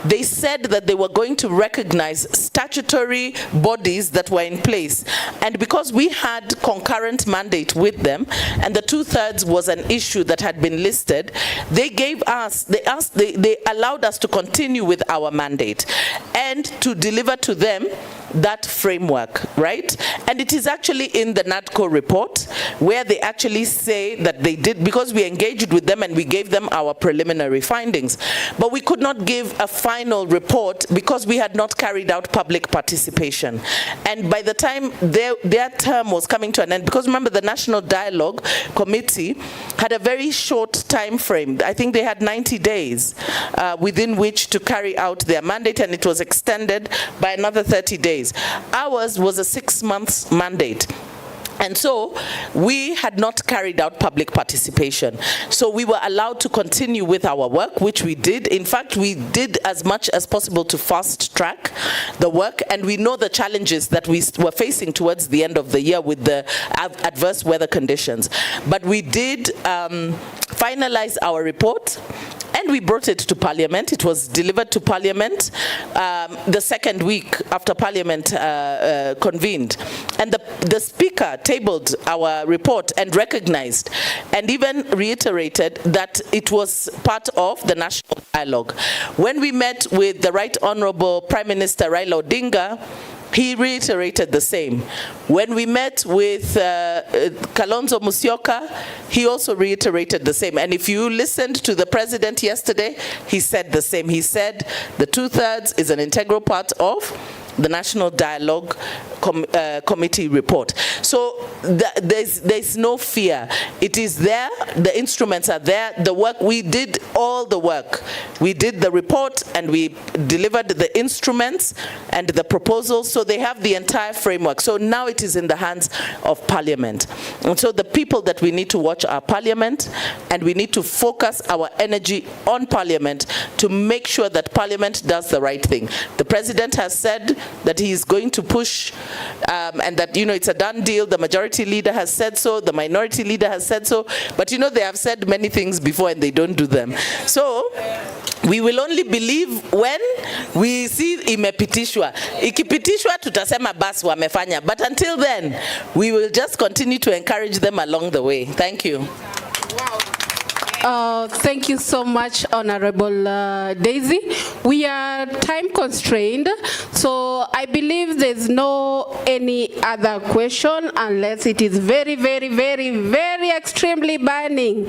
they said that they were going to recognize statutory bodies that were in place. And because we had concurrent mandate with them, and the 2/3 was an issue that had been listed, they allowed us to continue with our mandate and to deliver to them that framework, right? And it is actually in the NADCO report where they actually say that they did, because we engaged with them and we gave them our preliminary findings. But we could not give a final report because we had not carried out public participation. And by the time their term was coming to an end, because remember the National Dialogue Committee had a very short time frame. I think they had 90 days within which to carry out their mandate, and it was extended by another 30 days. Ours was a 6-month mandate. And so we had not carried out public participation. So we were allowed to continue with our work, which we did. In fact, we did as much as possible to fast track the work. And we know the challenges that we were facing towards the end of the year with the adverse weather conditions. But we did finalize our report. And when we brought it to Parliament, it was delivered to Parliament the second week after Parliament convened. And the Speaker tabled our report and recognized and even reiterated that it was part of the national dialogue. When we met with the Right Honorable Prime Minister Raila Odinga, he reiterated the same. When we met with Kalonzo Musyoka, he also reiterated the same. And if you listened to the president yesterday, he said the same. He said the 2/3 is an integral part of the National Dialogue Committee report. So there's no fear. It is there, the instruments are there, the work, we did all the work. We did the report and we delivered the instruments and the proposals, so they have the entire framework. So now it is in the hands of Parliament. And so the people that we need to watch are Parliament, and we need to focus our energy on Parliament to make sure that Parliament does the right thing. The President has said that he is going to push and that, you know, it's a done deal. The majority leader has said so, the minority leader has said so, but you know, they have said many things before and they don't do them. So we will only believe when we see imepitishwa. Ikipitishwa tutasema basi wamefanya, but until then we will just continue to encourage them along the way. Thank you. Thank you so much, Honorable Daisy. We are time constrained, so I believe there's no any other question unless it is very, very, very, very extremely burning.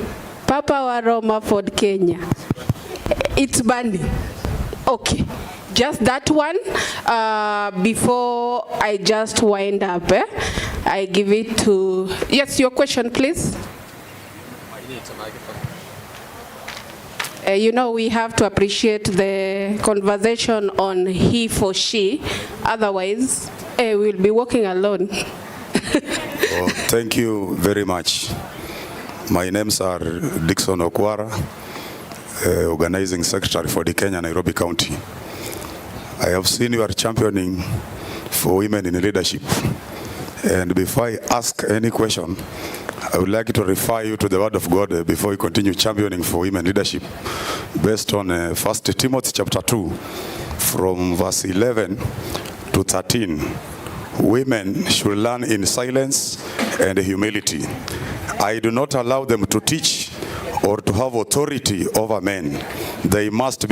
Papa wa Roma Ford Kenya. It's burning. Okay. Just that one. Before I just wind up, I give it to... Yes, your question, please. You know, we have to appreciate the conversation on he for she, otherwise we'll be walking alone. Thank you very much. My names are Dixon Okwara, Organizing Secretary for the Kenya Nairobi County. I have seen you are championing for women in leadership. And before I ask any question, I would like to refer you to the Word of God before we continue championing for women leadership, based on 1 Timothy chapter 2, from verse 11 to 13. Women should learn in silence and humility. I do not allow them to teach or to have authority over men. They must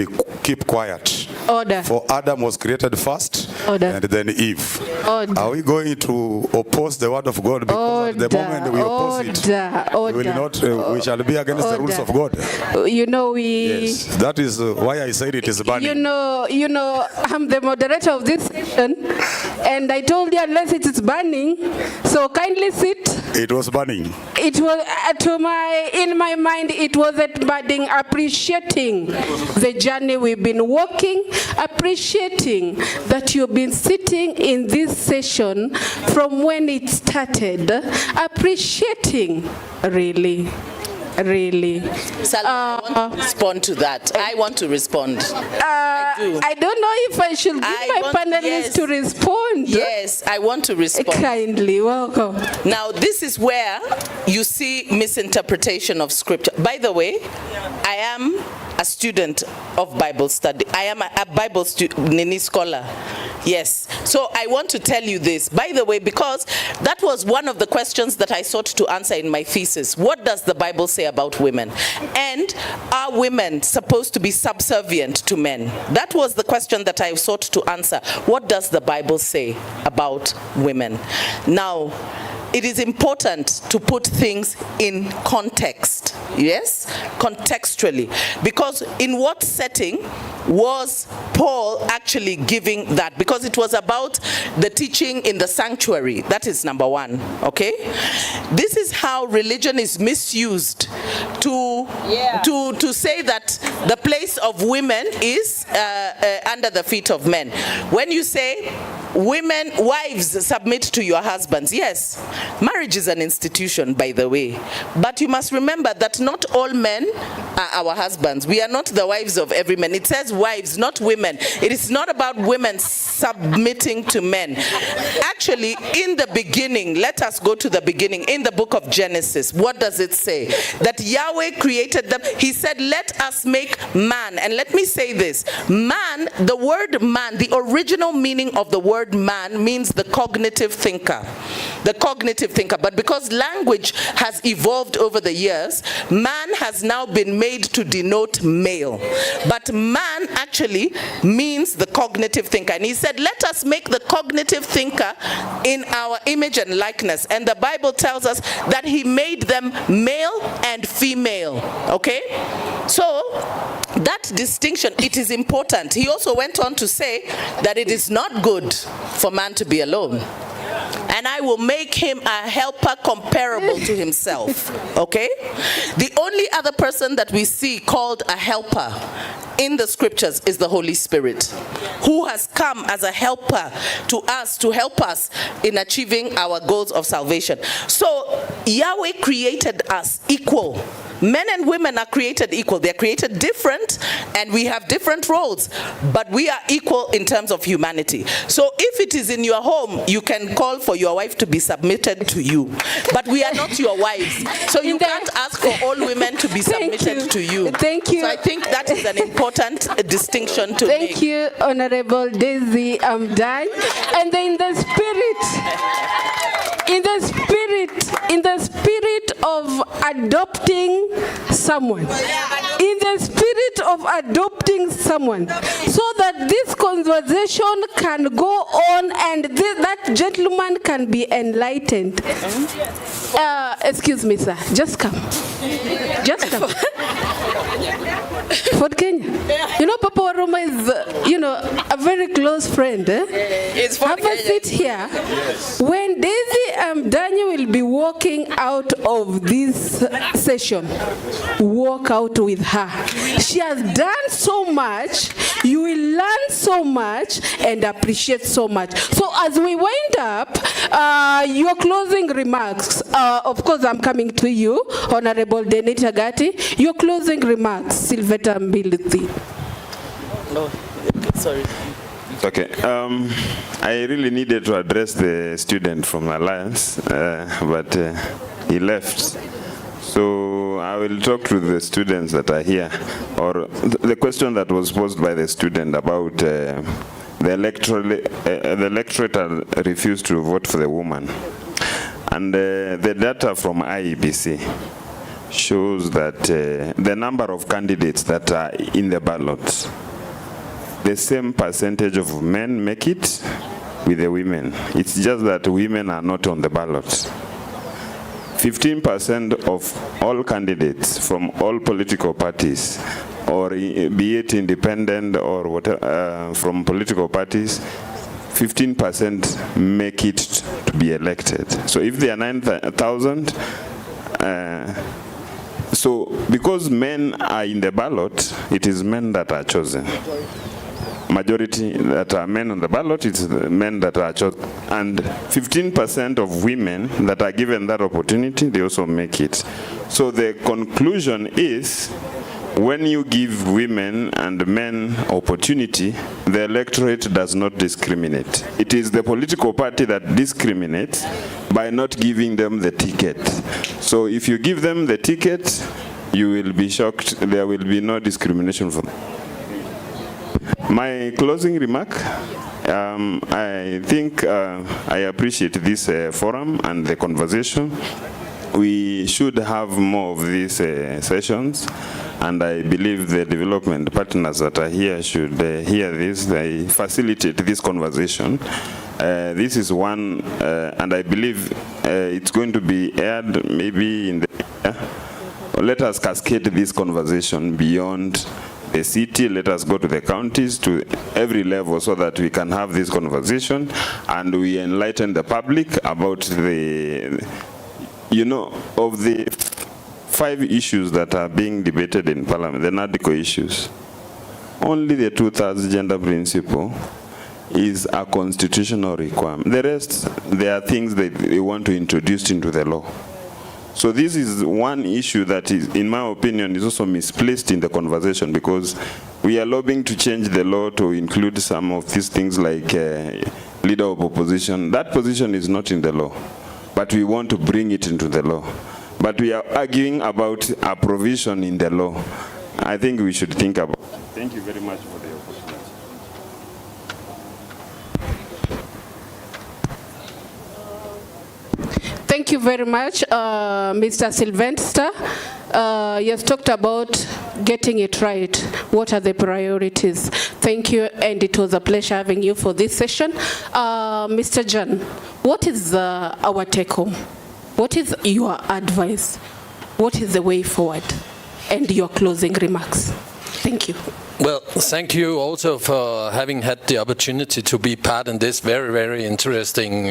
keep quiet. Order. For Adam was created first, Order. and then Eve. Order. Are we going to oppose the word of God? Because at the moment we oppose it, we will not. We shall be against the rules of God. You know, we. Yes, that is why I said it is burning. You know, I'm the moderator of this session, and I told you unless it is burning, so kindly sit. It was burning. It was in my mind. It wasn't burning. Appreciating the journey we've been walking, appreciating that you've been sitting in this session from when it started, appreciating really. Salma, I want to respond to that. I want to respond. I do. I don't know if I should give my panelists to respond. Yes, I want to respond. Kindly, welcome. Now, this is where you see misinterpretation of scripture. By the way, I am a student of Bible study. I am a Bible Nini scholar. Yes. So I want to tell you this, by the way, because that was one of the questions that I sought to answer in my thesis. What does the Bible say about women? And are women supposed to be subservient to men? That was the question that I sought to answer. What does the Bible say about women? Now, it is important to put things in context, yes, contextually, because in what setting was Paul actually giving that? Because it was about the teaching in the sanctuary. That is number one, okay? This is how religion is misused to say that the place of women is under the feet of men. When you say women, wives, submit to your husbands. Yes, marriage is an institution, by the way. But you must remember that not all men are our husbands. We are not the wives of every man. It says wives, not women. It is not about women submitting to men. Actually, in the beginning, let us go to the beginning. In the book of Genesis, what does it say? That Yahweh created them. He said, let us make man. And let me say this. Man, the word man, the original meaning of the word man means the cognitive thinker. The cognitive thinker. But because language has evolved over the years, man has now been made to denote male. But man actually means the cognitive thinker. And he said, let us make the cognitive thinker in our image and likeness. And the Bible tells us that he made them male and female. Okay? So, that distinction, it is important. He also went on to say that it is not good for man to be alone. And I will make him a helper comparable to himself. Okay? The only other person that we see called a helper in the scriptures is the Holy Spirit, who has come as a helper to us, to help us in achieving our goals of salvation. So Yahweh created us equal. Men and women are created equal. They're created different, and we have different roles, but we are equal in terms of humanity. So if it is in your home, you can call for your wife to be submitted to you. But we are not your wives. So you can't ask for all women to be submitted to you. Thank you. So I think that is an important distinction to make. Thank you, Honorable Daisy. I'm done. And then in the spirit of adopting someone, so that this conversation can go on and that gentleman can be enlightened. Excuse me, sir. Just come. Ford Kenya. You know, Papa Waruma is, a very close friend. Have a seat here. Yes. When Daisy Daniel will be walking out of this session, walk out with her. She has done so much. You will learn so much and appreciate so much. So as we wind up, your closing remarks. Of course, I'm coming to you, Honorable Denita Gati. Your closing remarks, Sylvester Mbilithi. No, sorry. Okay. I really needed to address the student from Alliance, but he left. So I will talk to the students that are here, or the question that was posed by the student about the electorate refused to vote for the woman. And the data from IEBC shows that the number of candidates that are in the ballot, the same percentage of men make it with the women. It's just that women are not on the ballot. 15% of all candidates from all political parties, or be it independent or whatever, from political parties, 15% make it to be elected. So if there are 9,000, so because men are in the ballot, it is men that are chosen. Majority that are men on the ballot, it's the men that are chosen. And 15% of women that are given that opportunity, they also make it. So the conclusion is, when you give women and men opportunity, the electorate does not discriminate. It is the political party that discriminates by not giving them the ticket. So if you give them the ticket, you will be shocked. There will be no discrimination for them. My closing remark, I think I appreciate this forum and the conversation. We should have more of these sessions, and I believe the development partners that are here should hear this. They facilitate this conversation. This is one, and I believe it's going to be aired maybe in the let us cascade this conversation beyond the city. Let us go to the counties, to every level, so that we can have this conversation and we enlighten the public about the, of the 5 issues that are being debated in Parliament, the NADCO issues. Only the 2/3 gender principle is a constitutional requirement. The rest, there are things that they want to introduce into the law. So this is one issue that is, in my opinion, is also misplaced in the conversation, because we are lobbying to change the law to include some of these things like leader of opposition. That position is not in the law, but we want to bring it into the law. But we are arguing about a provision in the law. I think we should think about. Thank you very much for the opportunity. Thank you very much, Mr. Sylvester. You have talked about getting it right. What are the priorities? Thank you, and it was a pleasure having you for this session. Mr. John, what is our take-home? What is your advice? What is the way forward? And your closing remarks. Thank you. Well, thank you also for having had the opportunity to be part in this very, very interesting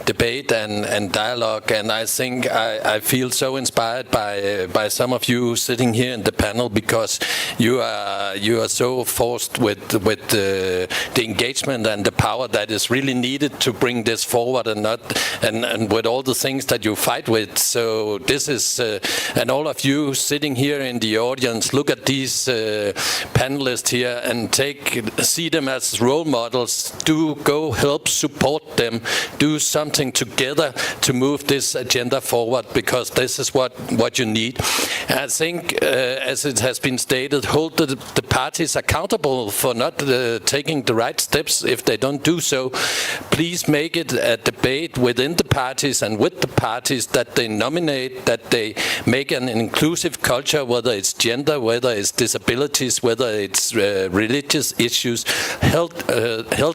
debate and dialogue. And I think I feel so inspired by some of you sitting here in the panel, because you are so forced with the engagement and the power that is really needed to bring this forward, and with all the things that you fight with. So this is and all of you sitting here in the audience, look at these panelists here and see them as role models. Do go help support them, do something together to move this agenda forward, because this is what you need. And I think, as it has been stated, hold the parties accountable for not taking the right steps if they don't do so. Please make it a debate within the parties and with the parties, that they nominate, that they make an inclusive culture, whether it's gender, whether it's disabilities, whether it's religious issues. Held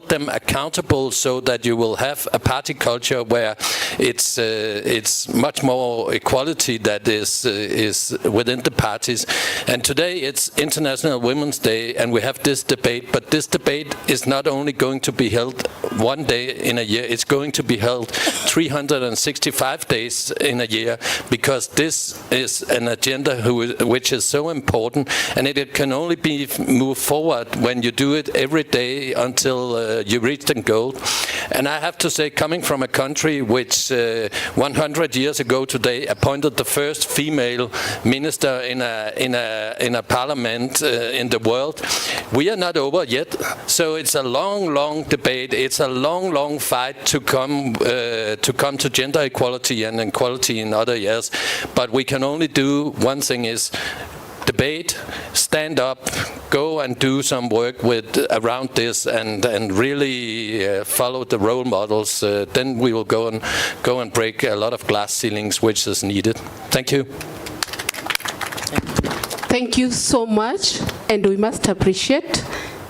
them accountable, so that you will have a party culture where it's much more equality that is within the parties. And today it's International Women's Day, and we have this debate, but this debate is not only going to be held one day in a year, it's going to be held 365 days in a year, because this is an agenda which is so important, and it can only be moved forward when you do it every day until you reach the goal. And I have to say, coming from a country which 100 years ago today appointed the first female minister in a parliament in the world, we are not over yet. So it's a long debate. It's a long fight to come to gender equality and equality in other areas. But we can only do one thing: is debate, stand up, go and do some work around this, and really follow the role models. Then we will go and break a lot of glass ceilings, which is needed. Thank you. Thank you so much, and we must appreciate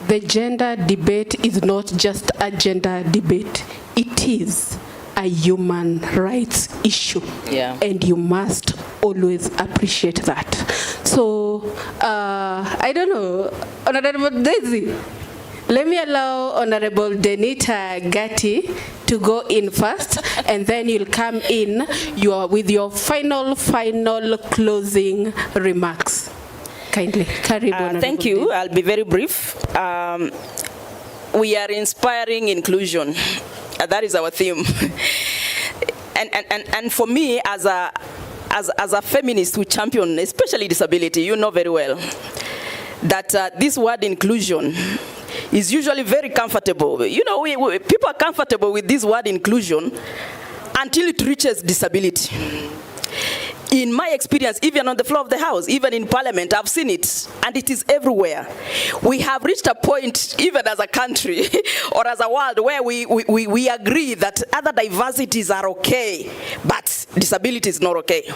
the gender debate is not just a gender debate. It is a human rights issue, and you must always appreciate that. So, I don't know, Honorable Daisy, let me allow Honorable Denita Gatti to go in first, and then you'll come in with your final closing remarks. Kindly, thank you. I'll be very brief. We are inspiring inclusion. That is our theme. and for me, as a feminist who champion especially disability, you know very well that this word inclusion is usually very comfortable. You know, people are comfortable with this word inclusion until it reaches disability. In my experience, even on the floor of the House, even in Parliament, I've seen it, and it is everywhere. We have reached a point, even as a country or as a world, where we agree that other diversities are okay, but disability is not okay.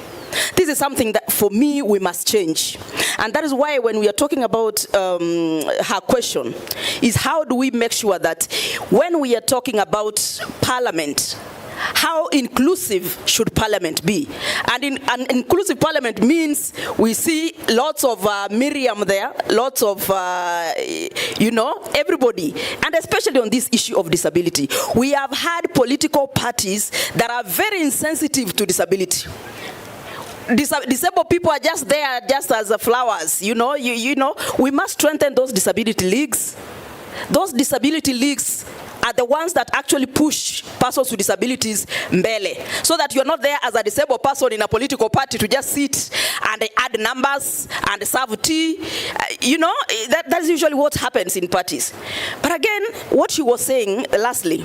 This is something that, for me, we must change. And that is why when we are talking about her question, is how do we make sure that when we are talking about Parliament, how inclusive should Parliament be? And an inclusive Parliament means we see lots of Miriam there, lots of, everybody, and especially on this issue of disability. We have had political parties that are very insensitive to disability. Disabled people are just there just as flowers, we must strengthen those disability leagues. those disability leagues are the ones that actually push persons with disabilities mbele, so that you're not there as a disabled person in a political party to just sit and add numbers and serve tea. You know, that's usually what happens in parties. But again, what she was saying, lastly,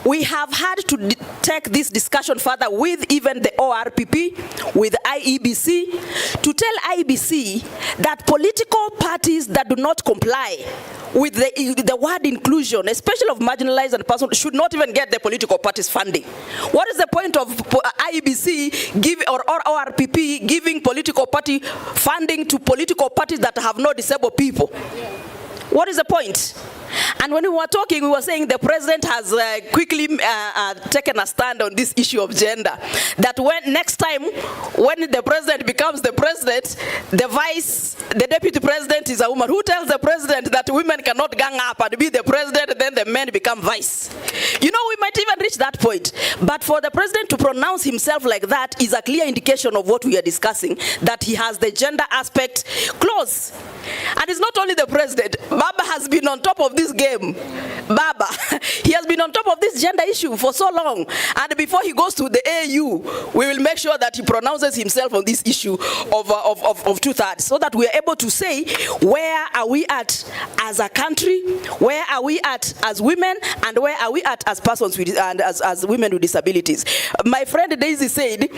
we have had to take this discussion further with even the ORPP, with IEBC, to tell IEBC that political parties that do not comply with the word inclusion, especially of marginalized and persons, should not even get the political parties funding. What is the point of IEBC or ORPP giving political party funding to political parties that have no disabled people? What is the point? And when we were talking, we were saying the president has quickly taken a stand on this issue of gender. That when next time, when the president becomes the president, the deputy president is a woman. Who tells the president that women cannot gang up and be the president, then the men become vice? You know, we might even reach that point. But for the president to pronounce himself like that is a clear indication of what we are discussing, that he has the gender aspect close. And it's not only the president. Baba has been on top of this game. Baba, he has been on top of this gender issue for so long. And before he goes to the AU, we will make sure that he pronounces himself on this issue of 2/3, so that we are able to say, where are we at as a country, where are we at as women, and where are we at as persons with, and as women with disabilities. My friend Daisy said,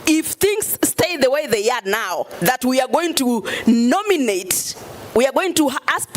if things stay the way they are now, that we are going to nominate, we are going to ask